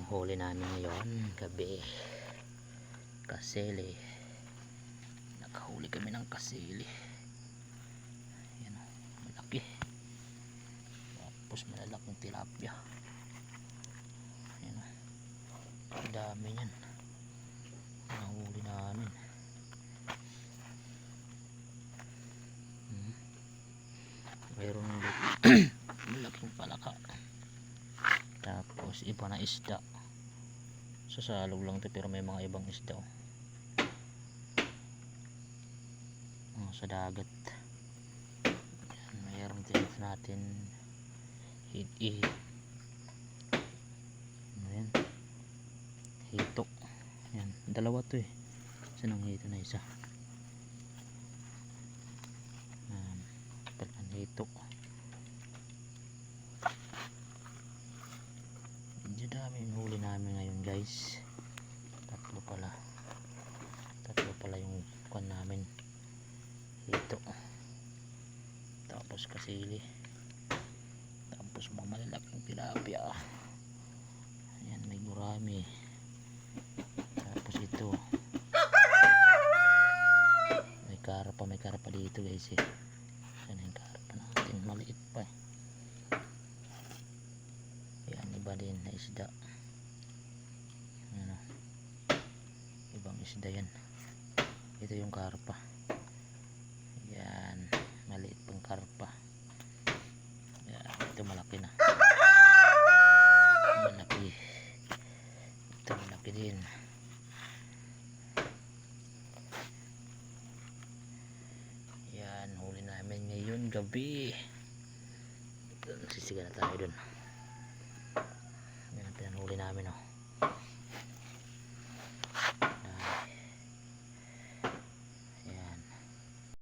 huli namin ngayon gabi, kasili. Nakahuli kami ng kasili. Ayan o, malaki. Tapos malalaking tilapia. Ayan o, dami yan nahuli namin. Mayroon malaking palaka. Tapos iba na isda. Sasalog lang ito pero may mga ibang isda sa dagat. Mayroon din natin hito. Ayan, hito. Ayan, dalawa to eh. Saan ang hito na isa? Talagang hito. Medyo dami yung huli namin ngayon guys. Tatlo pala yung kuwan namin. Hito, tapos kasili, tapos mga malalaking tilapia. Ayan, may gurami. Tapos ito may karpa dito guys eh. Ayan yung karpa natin, maliit pa eh. Ayan, iba din na isda. Ayan o, ibang isda yan. Ito yung karpa. Yan, maliit pang karpa. Yan, ito malaki na. Malaki. Ito malaki din. Yan, huli namin ngayon gabi. Sisiga na tayo dun. Yan, pinanhuli namin o.